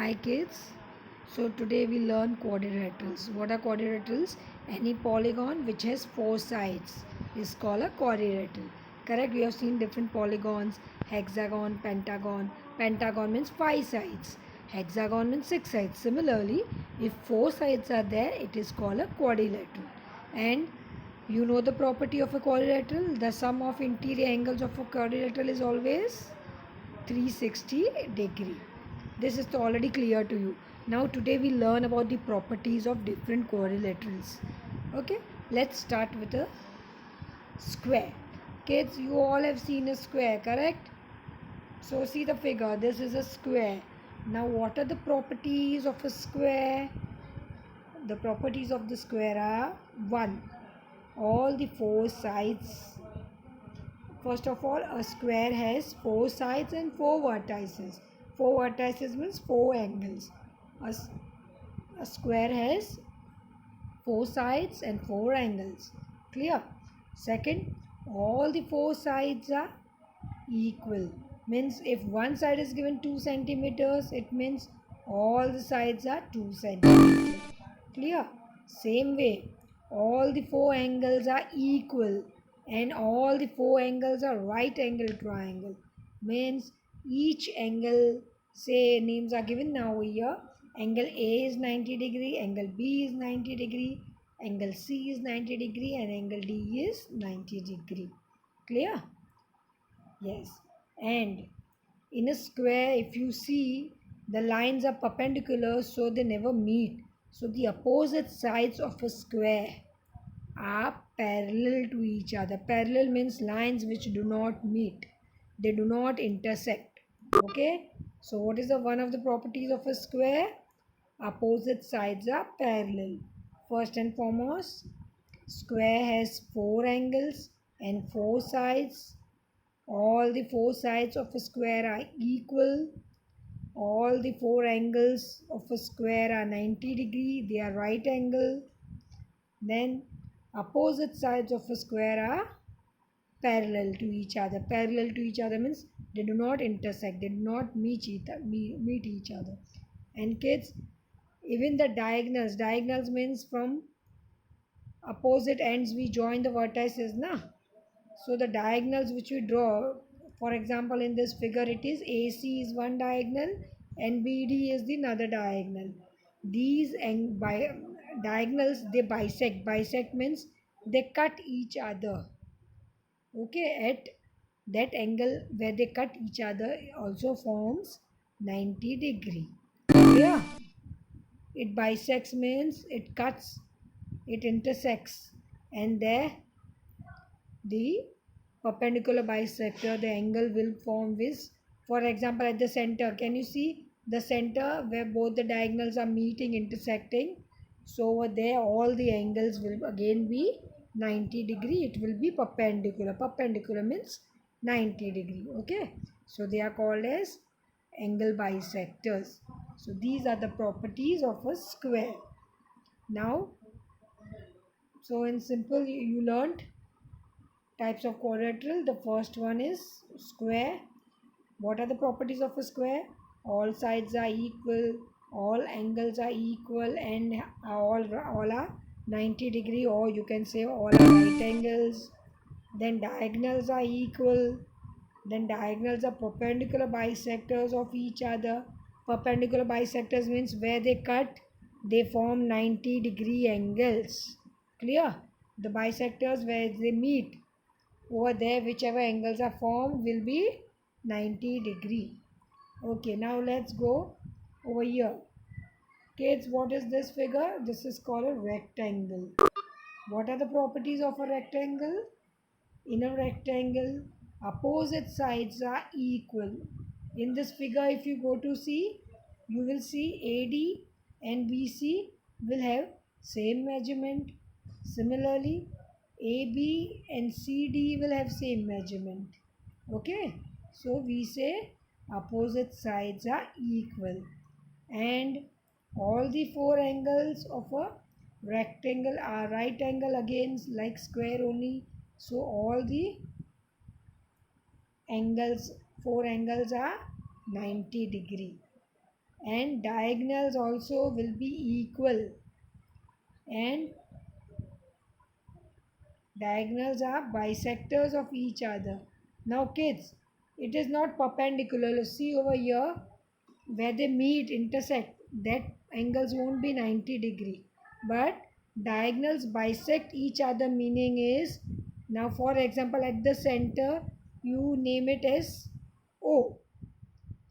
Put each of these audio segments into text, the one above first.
Hi kids. So today we learn quadrilaterals. What are quadrilaterals? Any polygon which has four sides is called a quadrilateral. Correct? We have seen different polygons: hexagon, pentagon. Pentagon means five sides. Hexagon means six sides. Similarly, if four sides are there, it is called a quadrilateral. And you know the property of a quadrilateral? The sum of interior angles of a quadrilateral is always 360 degree. This is already clear to you. Now today we learn about the properties of different quadrilaterals. Okay, let's start with a square. Kids, you all have seen a square, correct? So see the figure, this is a square. Now what are the properties of a square? The properties of the square are 1. All the four sides. First of all, a square has four sides and four vertices. Four vertices means four angles. A, a square has four sides and four angles. Clear? Second, all the four sides are equal. Means if one side is given 2 centimeters, it means all the sides are 2 centimeters. Clear? Same way, all the four angles are equal and all the four angles are right angle triangle. Means each angle, say names are given now here. Angle A is 90 degree, angle B is 90 degree, angle C is 90 degree and angle D is 90 degree. Clear? Yes. And in a square, if you see, the lines are perpendicular, so they never meet. So the opposite sides of a square are parallel to each other. Parallel means lines which do not meet. They do not intersect. Okay. So what is the one of the properties of a square? Opposite sides are parallel. First and foremost, square has four angles and four sides. All the four sides of a square are equal. All the four angles of a square are 90 degree. They are right angle. Then opposite sides of a square are parallel to each other. Parallel to each other means they do not intersect. They do not meet each other. And kids, even the diagonals. Diagonals means from opposite ends we join the vertices, na? So the diagonals which we draw, for example, in this figure, it is AC is one diagonal and BD is the another diagonal. These diagonals, they bisect. Bisect means they cut each other. Okay, at that angle where they cut each other also forms 90 degree. Yeah, it bisects means it cuts, it intersects, and there the perpendicular bisector, the angle will form with, for example, at the center. Can you see the center where both the diagonals are meeting, intersecting? So over there, all the angles will again be 90 degree. It will be perpendicular. Perpendicular means 90 degree. Okay. So they are called as angle bisectors. So these are the properties of a square. Now, so in simple, you learned types of quadrilateral. The first one is square. What are the properties of a square? All sides are equal, all angles are equal, and all are 90 degree, or you can say all are right angles. Then diagonals are equal. Then diagonals are perpendicular bisectors of each other. Perpendicular bisectors means where they cut, they form 90 degree angles. Clear? The bisectors where they meet, over there whichever angles are formed will be 90 degree. Okay, now let's go over here. Kids, what is this figure? This is called a rectangle. What are the properties of a rectangle? In a rectangle, opposite sides are equal. In this figure, if you go to see, you will see AD and BC will have same measurement. Similarly, AB and CD will have same measurement. Okay, so we say opposite sides are equal, and all the four angles of a rectangle are right angle again, like square only. So all the angles, four angles are 90 degree. and diagonals also will be equal, and diagonals are bisectors of each other. Now kids, it is not perpendicular. See over here, where they meet, intersect, that angles won't be 90-degree, but diagonals bisect each other, meaning is, now for example at the center you name it as O.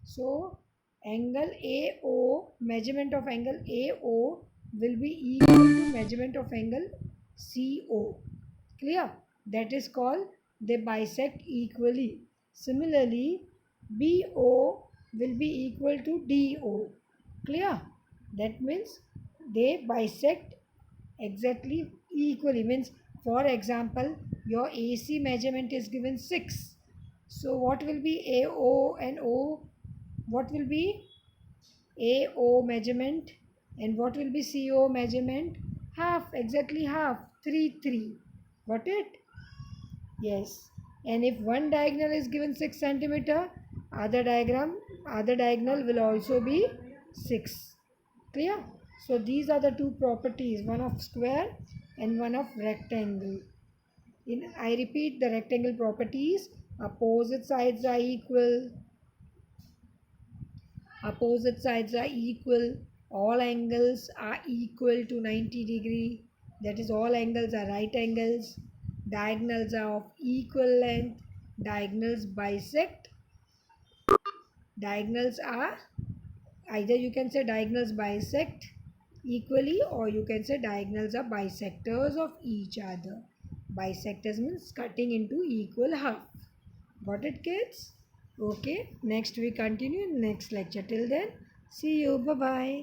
So angle AO, measurement of angle AO will be equal to measurement of angle CO. Clear? That is called they bisect equally. Similarly, BO will be equal to DO. Clear? That means they bisect exactly equally. Means, for example, your AC measurement is given 6. So what will be AO and O? What will be AO measurement and what will be CO measurement? Half, exactly half, 3, 3. Got it? Yes. And if one diagonal is given 6 centimeter, other diagonal will also be 6. Clear? So these are the two properties, one of square and one of rectangle. I repeat the rectangle properties. Opposite sides are equal. Opposite sides are equal. All angles are equal to 90-degree. That is, all angles are right angles. Diagonals are of equal length. Diagonals bisect. Diagonals are, either you can say diagonals bisect equally, or you can say diagonals are bisectors of each other. Bisectors means cutting into equal half. Got it, kids? Okay, next we continue in next lecture. Till then, see you. Bye bye.